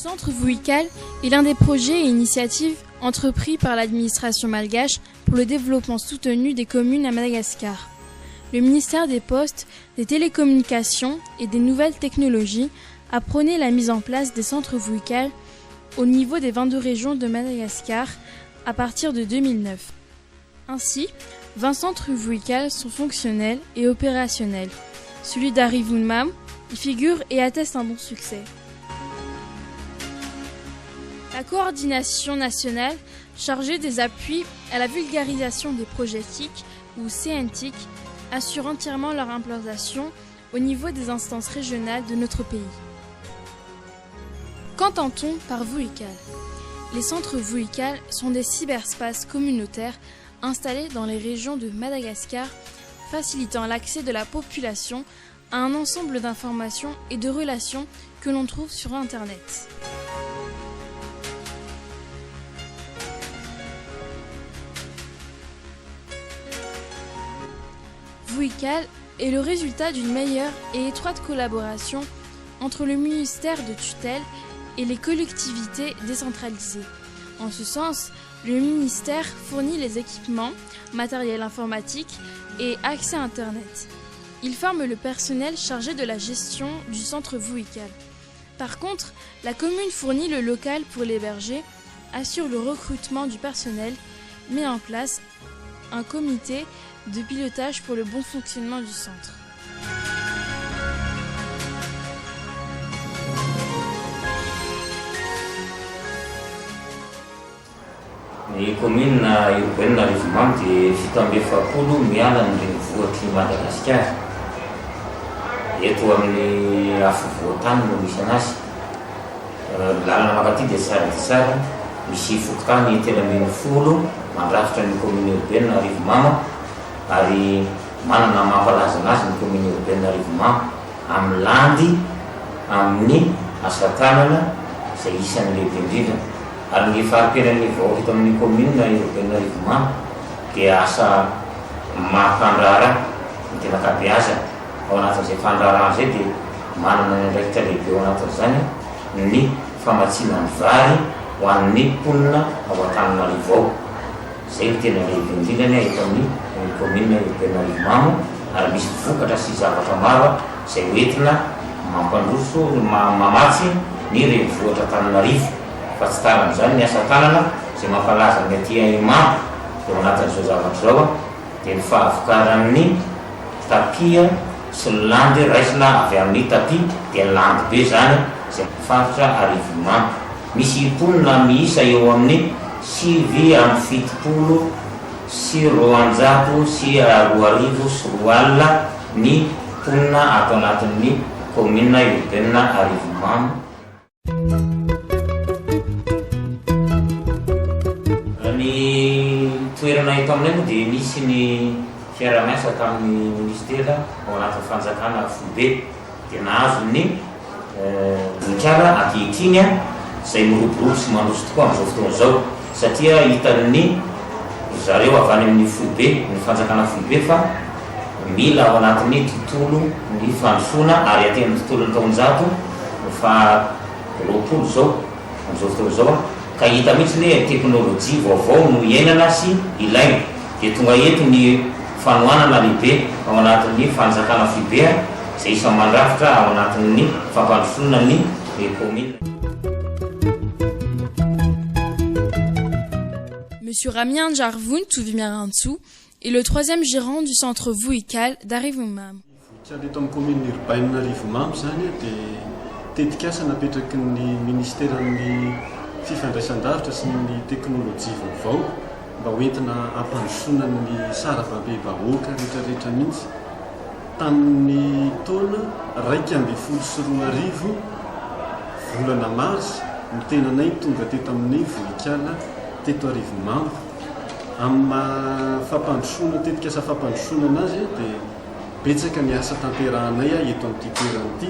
Centre Vouikal est l'un des projets et initiatives entrepris par l'administration malgache pour le développement soutenu des communes à Madagascar. Le ministère des Postes, des Télécommunications et des Nouvelles Technologies a prôné la mise en place des centres Vouikal au niveau des 22 régions de Madagascar à partir de 2009. Ainsi, 20 centres Vouikal sont fonctionnels et opérationnels. Celui d'Arivunmam y figure et atteste un bon succès. La coordination nationale chargée des appuis à la vulgarisation des projets TIC ou CNTIC assure entièrement leur implantation au niveau des instances régionales de notre pays. Qu'entend-on par Vouikal ? Les centres Vouikal sont des cyberspaces communautaires installés dans les régions de Madagascar, facilitant l'accès de la population à un ensemble d'informations et de relations que l'on trouve sur Internet. Vouikal est le résultat d'une meilleure et étroite collaboration entre le ministère de tutelle et les collectivités décentralisées. En ce sens, le ministère fournit les équipements, matériel informatique et accès à Internet. Il forme le personnel chargé de la gestion du centre Vouikal. Par contre, la commune fournit le local pour l'héberger, assure le recrutement du personnel, met en place un comité de pilotage pour le bon fonctionnement du centre. Ny commune urbaine Arivunmam dia fito amby efapolo miala amin'ny renivohitr'i Madagasikara. Eto amin'ny afovoan-tany no misy anazy. Lalana makaty dia tsara misy fokotany telo ambin'ny folo mandrafitra ny commune urbaine Arivunmam ary manana mampalaza anazy ny commune urbaine Arivunmam amin'ny landy amin'ny asa tanana izay isany lehibe indrindra. Ary ny fahampirenan'ny vahoaka eto amin'ny commune urbaine Arivunmam dia asa mampandrara ny tena ankabeazany. Ao anatin'izay fandrarana izay dia manana ny andraikitra lehibe ao anatin'izany ny famatsiana ny vary ho an'ny mponina ao Antananarivo ao. Izay no tena lehibe indrindrany eto amin'ny commune urbaine Arivunmam ary misy vokatra sy zavatra maro izay hoentina mampandroso mamatsy ny renivohitra Antananarivo. Fa tsy taran'izany ny asa tanana izay mampalaza ny aty Imam eo anatin'izao zavatra izao dia ny fahavokaran'ny tapia sy ny landy raisina avy amin'ny tapia dia landy be zany izay faritra Arivunmam. Misy mponina miisa eo amin'ny 770 sy 200 sy 2,000 sy 2 alina ny mponina ato anatin'ny commune urbaine Arivunmam. Ny toerana eto aminay moa dia misy ny fiara-miasa tamin'ny ministera ao anatin'ny fanjakana Foibe dia nahazo ny vonikala ankehitriny izay miroborobo sy mandroso tokoa amin'izao fotoana izao satria hitan'ny zareo avy any amin'ny Foibe, ny fanjakana Foibe fa mila ao anatin'ny tontolo ny fandrosoana ary aty amin'ny tontolo ny taonjato fa 20 zao amin'izao fotoana izao ka hita mihitsy ny teknôlôjia vaovao no iainana sy ilaina dia tonga eto ny fanohanana lehibe ao anatin'ny fanjakana Foibe izay isan'ny mandrafitra ao anatin'ny fampandrosoana ny commune. Monsieur Ramien Jarvoun Touvimiarantsu est le 3e gérant du centre Vouikal d'Arivunmam. Eto amin'ny commune urbaine Arivunmam zany dia tetikasa napetraky ny ministèran'ny fifandraisan-davitra sy ny teknôlôjia vaovao mba hoentina ampandrosoana ny saravabe vahoaka rehetrarehetra mihitsy. Tamin'ny taona 2012 volana mars ny tenanay tonga teto amin'ny Vouikal teto Arivunmam amin'ny fampandrosoana tetikasa fampandrosoana anazy dia betsaka ny asa tanterahanay eto amin'ity toerana ity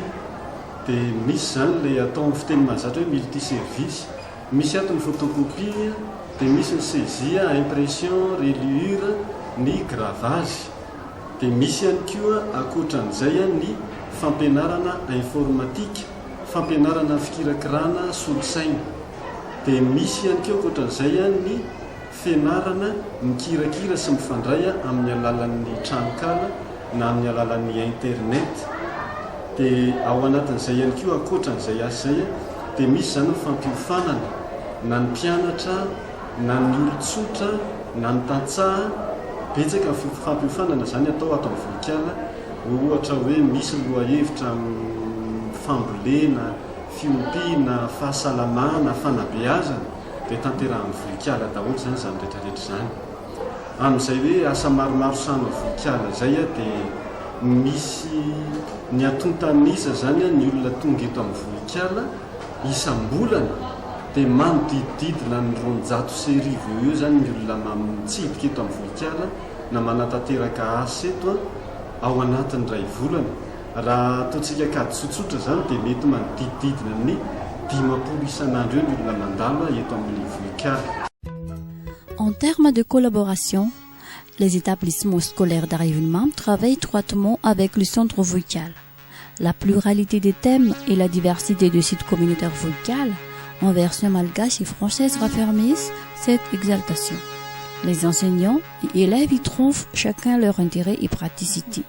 dia misy zany ilay atao amin'ny fiteny mahazatra hoe multiservice. Misy ato ny photocopie dia misy ny saisie, impression, reliure, ny gravage. Dia misy ihany koa ankoatran'izay ny fampianarana informatique fampianarana fikirakirana solosaina. Dia misy ihany keo ankoatran'izay ny fianarana mikirakira sy mifandray amin'ny alalan'ny tranokala na amin'ny alalan'ny internet. Dia ao anatin'izay ihany keo ankoatran'izay asa izay dia misy zany mifampiofanana na ny mpianatra na ny olon-tsotra na ny tantsaha. Betsaka fampiofanana zany atao ato amin'ny volikala, ohatra hoe misy lohahevitra fambolena, fiompiana, fahasalamana, fanabeazana dia tanterahan'ny volikala daholo zany zany rehetrarehetra zany. Amin'izay hoe asa maromaro samy volikala izay dia misy ny atontanisa zany ny olona tonga eto amin'ny volikala isam-bolana dia manodidididina ny 200 eo zany ny olona mitsidika eto amin'ny volikala na manatanteraka asa eto ao anatin'ny ray volana. Raha ataontsika kady tsotsotra zany dia mety manodidididina ny 50 isan'andro eo ny olona mandalo eto amin'ny volikala. En termes de collaboration, les établissements scolaires d'Arivinmam travaillent étroitement avec le centre vocal. La pluralité des thèmes et la diversité de sites communautaires vocales en version malgache et française raffermissent cette exaltation. Les enseignants et élèves y trouvent chacun leur intérêt et praticité.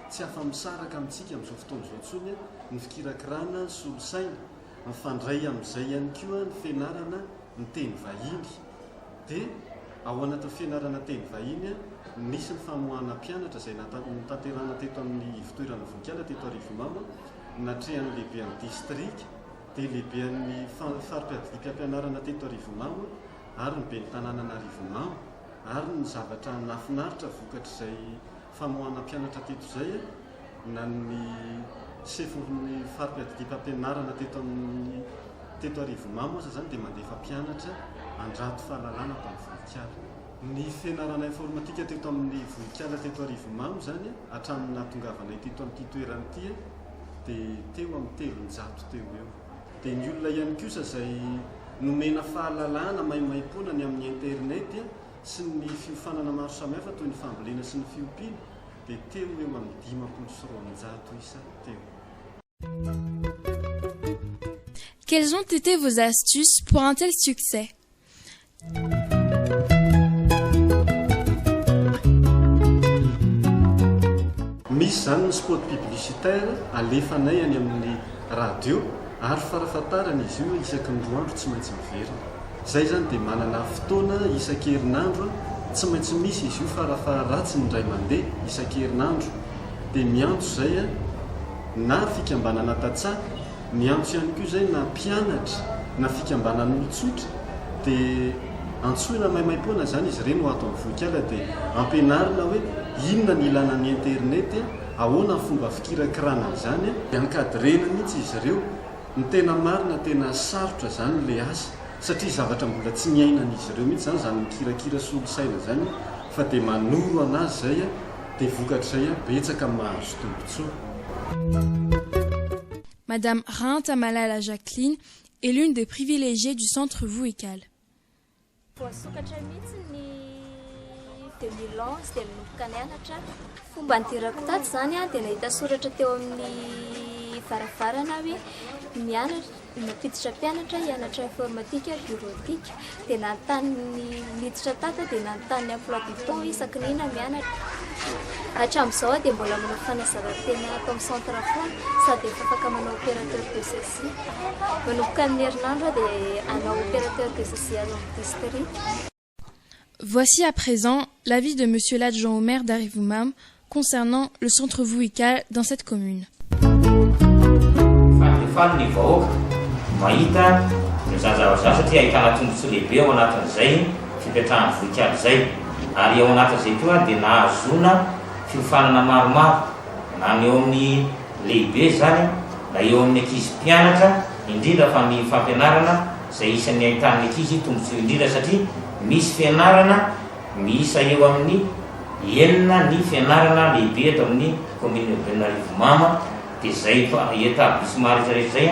Tsy afa-misaraka amintsika amin'izao fotoana izao intsony ny fikirakirana solosaina, mifandray amin'izay ihany koa ny fianarana ny teny vahiny. Dia ao anatin'ny fianarana teny vahiny nisy ny famoahana mpianatra izay natanterana teto amin'ny fitoerana volikala teto Arivinmam natrehan'ny lehibean'ny distrika dia lehibean'ny farim-pianarana teto Arivinmam ary ny ben'ny tanànana Arivinmam ary ny zavatra nafinaritra vokatra izay famoahana mpianatra teto izay na ny sefon'ny farim-pianarana teto Arivinmam osa zany dia mandefa mpianatra andrato fahalalana ato amin'ny volikala. Ny fianarana informatika teto amin'ny volikala teto Arivinmam zany hatramin'ny nahatongavana teto amin'ity toerana ity dia teo amin'ny 300 teo eo. Dia ny olona ihany kosa izay nomena fahalalana maimaim-pona ny amin'ny internet sy ny fiofanana maro samihafa toy ny fambolena sy ny fiompiana dia teo eo amin'ny 500 isa teo. Quelles ont été vos astuces pour un tel succès? Misy zany ny spot publicitaire alefanay any amin'ny radio ary farafatarana izy io isaky ny 2 andro tsy maintsy miverina. Izay zany dia manana fotoana isan-kerinandro tsy maintsy misy izy io farafaharatsy ny ray mandeha isan-kerinandro. Dia miantso izay na fikambanana tantsaha, miantso ihany koa izay na mpianatra na fikambanana olon-tsotra dia antsoina maimaim-poana zany izy ireny ho ato amin'ny volikala dia ampianarina hoe inona ny ilana ny internet, ahoana ny fomba fikirakirana izany dia ankadrena mihitsy izy ireo. Ny tena marina tena sarotra zany le asa satria zavatra mbola tsy miainan'izy ireo mihitsy zany zany mikirakira solosaina zany fa dia manoro anazy zay dia vokatra izay betsaka mahazo tombotsoa. Madame Ranta Malala Jacqueline est l'une des privilégiées du centre vocal. Voasokatra mihitsy ny 2011 dia nanomboka nianatra. Fomba niterako tato zany dia nahita soratra teo amin'ny varavarana hoe mianatra napiditra mpianatra hianatra informatika bureautique dia nanontany miditra tato dia nanontany ny emploi du temps isaky nina mianatra. Hatramin'izao dia mbola manao fanazarantena ato amin'ny centre foana sady efa afaka manao opérateur de saisie. Manomboka amin'ny herinandro dia hanao opérateur de saisie ato amin'ny district. Voici à présent l'avis de Monsieur l'adjoint au maire d'Arivinmam concernant le centre vocal dans cette commune. Ny vahoaka mahita ny zavatra satria ahitana tombotsoa lehibe ao anatin'izay fipetrahany volikala izay ary ao anatin'izay koa dia nahazona fiofanana maromaro na ny eo amin'ny lehibe zany da eo amin'ny ankizy mpianatra indrindra fa ny fampianarana izay isan'ny ahitan'ny ankizy tombontsoa indrindra satria misy fianarana miisa eo amin'ny 9 ny fianarana lehibe eto amin'ny commune Benarimama dia zay eta bisomary rehetrarehetra zay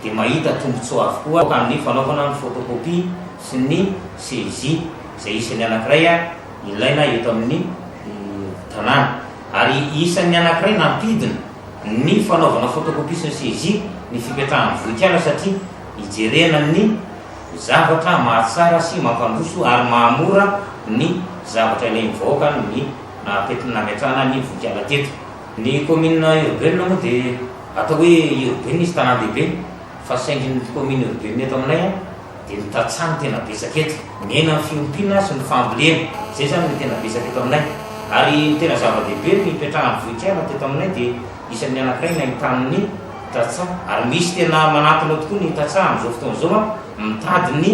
dia mahita tombontsoa avokoa ka amin'ny fanaovana ny photocopie sy ny saisie izay isan'ny anankiray ilaina eto amin'ny tanàna ary isan'ny anankiray nampidina ny fanaovana photocopie sy ny saisie ny fipetrahan'ny vohikala satria ijerena ny zavatra mahatsara sy mampandroso ary mahamora ny zavatra ilay mivoaka ny nametrahana ny vohikala teto. Ny commune urbaine moa dia atao hoe urbaine izy tanàn-dehibe fa saingy commune urbaine eto aminay dia ny tantsaha ny tena betsaka eto, miaina ny fiompiana sy ny fambolena, zay zany ny tena betsaka eto aminay. Ary ny tena zava-dehibe ny ipetrahana vohikala teto aminay dia isan'ny anankiray ny ahitany tantsaha ary misy tena manatona tokoa ny tantsaha amin'izao fotoana izao mitady ny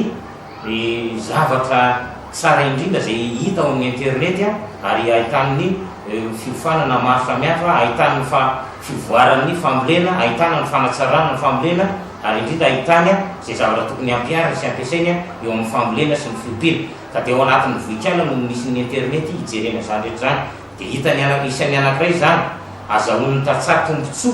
zavatra tsara indrindra zay hita ao amin'ny internet ary ahitany fiofanana maro samihafa, ahitany fivoaran'ny fambolena, ahitana ny fanatsarana ny fambolena ary indrindra ahitany zay zavatra tokony ampiarina sy ampiasaina eo amin'ny fambolena sy ny fiompiana ka dia ao anatin'ny vohikala no misy ny internet hijerena zany rehetra zany dia hitany isan'ny anankiray zany azahoan'ny tantsaha tombontsoa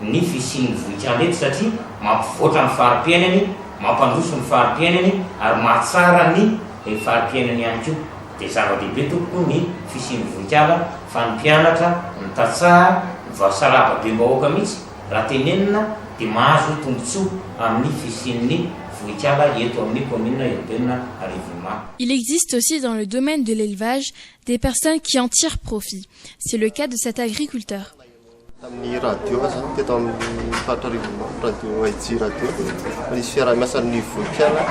ny fisian'ny vohikala eto satria mampivoatra ny fari-piainany, mampandroso ny fari-piainany ary mahatsara ny fari-piainany ihany koa. Dia zava-dehibe tompoko ny fisian'ny vohikala fa ny mpianatra ny tantsaha vasalava be bahoaka mihitsy raha tenenina dia mahazo tombontsoa amin'ny fisian'ny vohikala eto amin'ny commune urbaine Arévimama. Il existe aussi dans le domaine de l'élevage des personnes qui en tirent profit. C'est le cas de cet agriculteur. Amin'ny radio zany teto amin'ny faritra Arévimama, radio IG radio misy fiarah-miasan'ny vohikala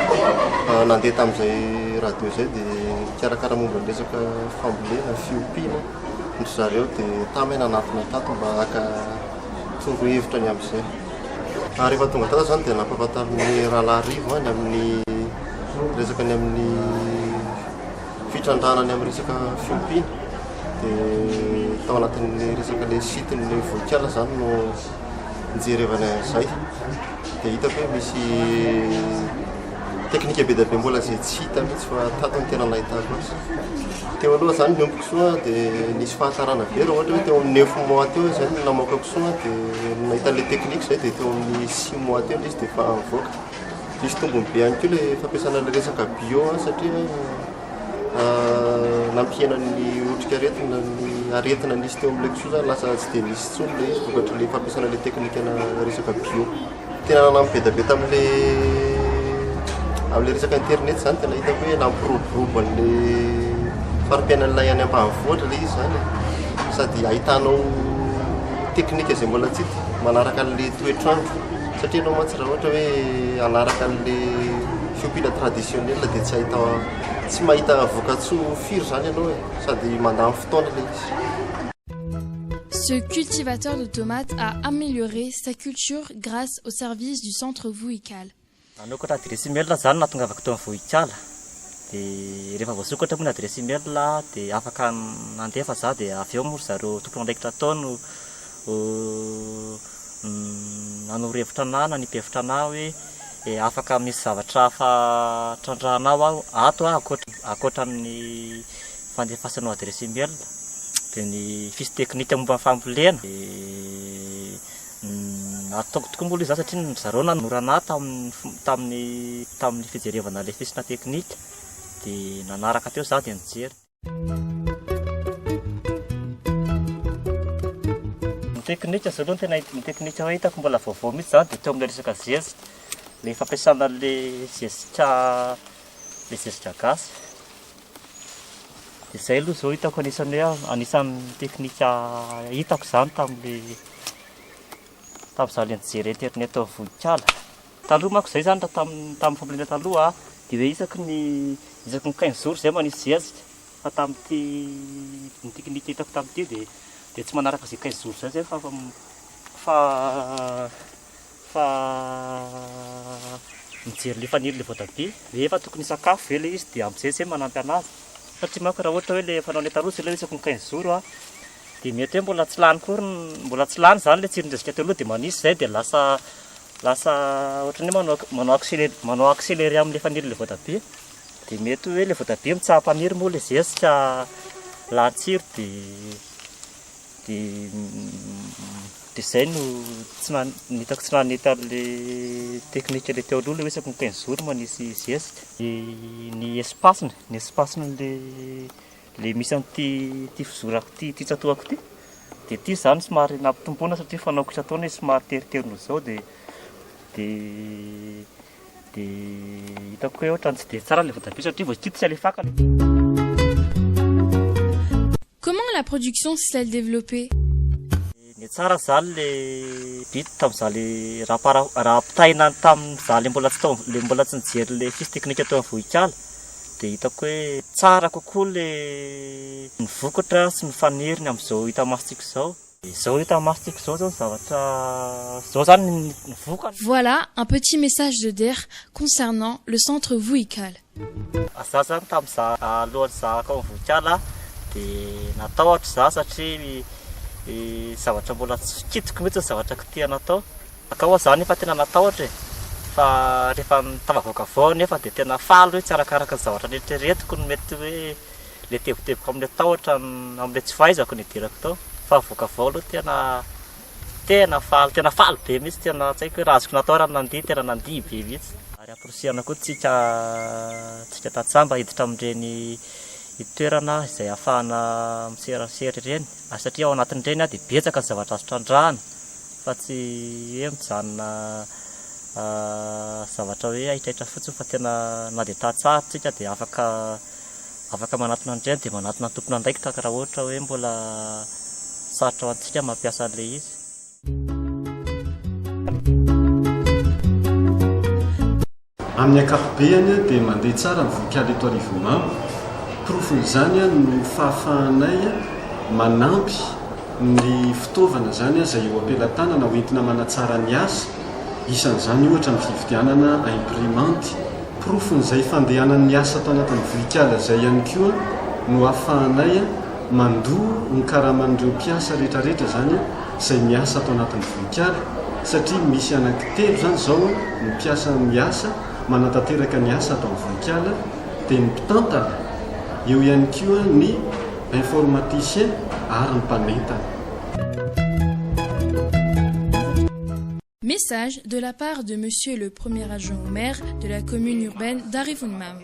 nandeha tamin'izay radio zay dia mikarakara momba ny resaka fambolena, fiompiana ny zareo dia tamy nanatona tato mba haka torohevitra ny amin'izay. Ary rehefa tonga tato zany dia nampahafantarin'ny rahalahy Rivo any amin'ny resaka ny amin'ny fitrandrana ny amin'ny resaka fiompiana dia tao anatin'ny resaka le sitin'ny vohikala zany no nijerevana an'izay dia hitako hoe misy teknika be dia be mbola zay tsy hita mihitsy fa tato ny tena nahitako azy. Teo aloha zany miompiko soa dia nisy fahatarana vera ohatra hoe teo amin'ny 9 mois teo zay namoakako soa dia nahita le teknika zay dia teo amin'ny 6 mois teo izy dia efa mivoaka. Misy tombony be ihany koa le fampiasana le resaka bio satria nampihenan'ny otrikaretina ny aretina nisy teo amin'ilay kisoa zany lasa tsy dia nisy tsony le izy vokatra le fampiasana le teknika na resaka bio. Tena nanampibeda be amin'le resaka internet zany tena hitako hoe nampiroborobo an'le fari-piainan'ilay any ambanivohitra le izy zany sady ahitanao teknika zay mbola tsy hita manaraka an'le toetrandro satria anao mantsy raha ohatra hoe anaraka an'le fiompiana traditionnel dia tsy mahita voka-tsoa firy zany ianao sady mandany fotoana le izy. Ce cultivateur de tomates a amélioré sa culture grâce au service du centre vohical. Anokatra adresy-mail zany natongavako teo amin'ny vohikala dia rehefa voasokatra moa ny adresy-mail dia afaka nandefa za dia avy eo moa zareo tompony andraikitra taona nanoro-hevitra anahy na nipevitra anahy hoe afaka misy zavatra hafa trandrahanao aho ato akoatra amin'ny fandefasanao adresy-mail dia ny fisy teknika momba ny fambolena ataoko tokoa mbola izy satria zareo nanora anahy tamin'ny fijerevana le fisina teknika dia nanaraka teo za dia nijery. Ny teknika zao aloha tena ny teknika hoe hitako mbola vaovao mihitsy zany dia teo amin'ny resaka zezika le fampiasana le zezika gasy dia zay aloha zao hitako anisan'ny teknika hitako zany tamin'izaho le nijery internet ao vohikala. Taloha manko zay zany tamin'ny fambolena taloha dia hoe isaky ny 15 jours zay manisy zezika fa tamin'ity ny teknika hitako tamin'ity dia tsy manaraka izay 15 jours zay fa mijery le faniry le voatabia dia efa tokony sakafo ve le izy dia amin'izay zay manampy anazy satria manko raha ohatra hoe le fanao ny taloha zay le isaky ny 15 jours dia mety hoe mbola tsy lany kory mbola tsy lany zany le tsiron-dresika teo aloha dia manisy zay dia lasa ohatrany hoe manao accéléré amin'le faniry le voatabia dia mety hoe le voatabia mitsaham-paniry moa le zesika latsiro dia zay no hitako tsy nanita le teknika le teo aloha le hoe isaky ny 15 jours manisy zesika ny espaceny le misy amin'ity fizorako ty tsatoako ty dia ty zany somary nampitomboana satria fanaoko isataona izy somary teriterino zao dia hitako hoe ohatrany tsy dia tsara le voatabia satria vao tsy alefaka. Comment la production s'est-elle développée? Ny tsara zany le bit tamin'izaho le raha ampitaina tamin'izaho le mbola tsy nijery le fisy teknika teo amin'ny vohikala dia hitako hoe tsara kokoa le ny vokatra sy ny faniriny amin'izao hita masitsika izao. Izao hita masitsika izao zao zavatra izao zany ny vokany. Voilà un petit message de Der concernant le centre Vohikal. Za zany tamin'izaho alohan'izaho akao amin'ny vohikala dia natao ohatra za satria zavatra mbola tsy kitiko mihitsy ny zavatra kitihana atao akao zany efa tena natao ohatra fa rehefa mitavavoaka nefa dia tena faly hoe tsy arakaraka ny zavatra rehetraretiko no mety hoe le teboteboka amin'ny atao ohatra amin'ilay tsy fahaizako ny idirako tao fa avoakavao aloha tena faly be mihitsy tena tsy haiko hoe raha azoko natao raha nandihy tena nandihy be mihitsy ary amporosiana koa tsika tatsamba hiditra amin'ireny toerana izay ahafahana miserasera ireny satria ao anatin'ireny dia betsaka ny zavatra azo trandrahana fa tsy hoe mijanona zavatra hoe ahitrahitra fotsiny fa tena na dia tatsara tsika dia afaka manatona an'ireny dia manatona ny tompony andraikitra ka raha ohatra hoe mbola sarotra ho antsika mampiasa an'ilay izy. Amin'ny ankapobeny dia mandeha tsara ny vohikala eto Arivomamo. Profon'izany no fahafahanay manampy ny fitaovana zany izay eo am-pelantanana hoentina manatsara ny asa isan'izany ohatra ny fividianana imprimanty. Profon'izay fandehanan'ny asa atao anatin'ny vohikala izay ihany koa no ahafahanay mandoa ny karaman'ireo mpiasa rehetrarehetra zany izay miasa atao anatin'ny vohikala satria misy anankitelo zany zao ny mpiasa miasa manatanteraka ny asa atao amin'ny vohikala dia ny mpitantana eo ihany koa ny informaticien ary ny mpanentana. Message de la part de Monsieur le premier adjoint au maire de la commune urbaine d'Arivonimam.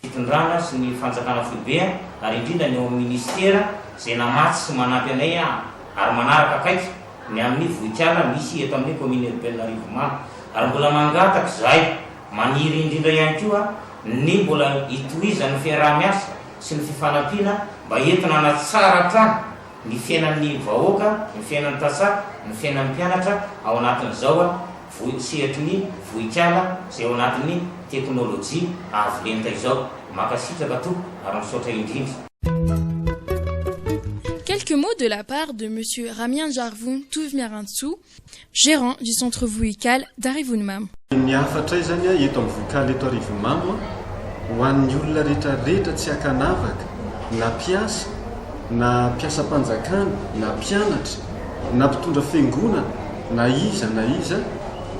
Fitondrana sy ny fanjakana foibe ary indrindra ny eo amin'ny ministera izay namatsy sy manampy anay ary manaraka akaiky ny amin'ny vohikala misy eto amin'ny commune urbaine d'Arivonimam ary mbola mangataka zahay maniry indrindra ihany koa ny mbola hitohizany fiaraha-miasa sy ny fifanampiana mba entina anatsara hatrany ny fiainan'ny vahoaka, ny fiainan'ny tantsaha, ny fiainan'ny mpianatra ao anatin'izao sehatry ny vohikala izay ao anatin'ny teknôlôjia avolenta izao makasitraka to ary misaotra indrindra. Quelques mots de la part de Monsieur Ramian Jarvoun Touvmiarantsou, gérant du centre Vohikal d'Arivonimam. Miafatra zany eto amin'ny vohikala eto Arivonimam ho an'ny olona rehetrarehetra tsy akanavaka na mpiasa na mpiasa-panjakana na mpianatra na mpitondra fiangonana na iza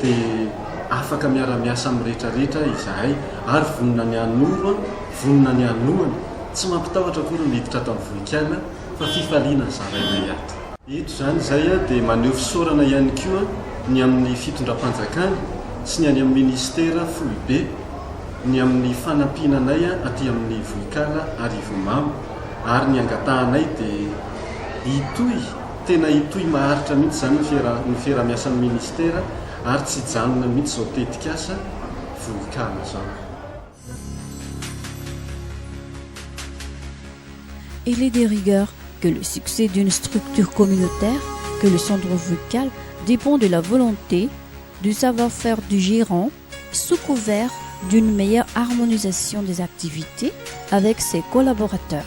dia afaka miara-miasa amin'ny rehetrarehetra izahay ary vonona ny anoro vonona ny anoana tsy mampitahotra koa ny hiditra ato amin'ny vohikala fa fifaliana zaraina ato. Eto zany zay dia maneho fisaorana ihany koa ny amin'ny fitondram-panjakana sy ny any amin'ny ministera foibe ny amin'ny fanampinanay aty amin'ny vohikala Arivonimam ary ny angatahanay dia tena hitohy maharitra mihitsy zany ny fiara-miasan'ny ministera ary tsy janona mihitsy zao tetikasa vohikala zao. Il est de rigueur que le succès d'une structure communautaire, que le centre vohikal, dépend de la volonté, du savoir-faire du gérant, sous couvert d'une meilleure harmonisation des activités avec ses collaborateurs.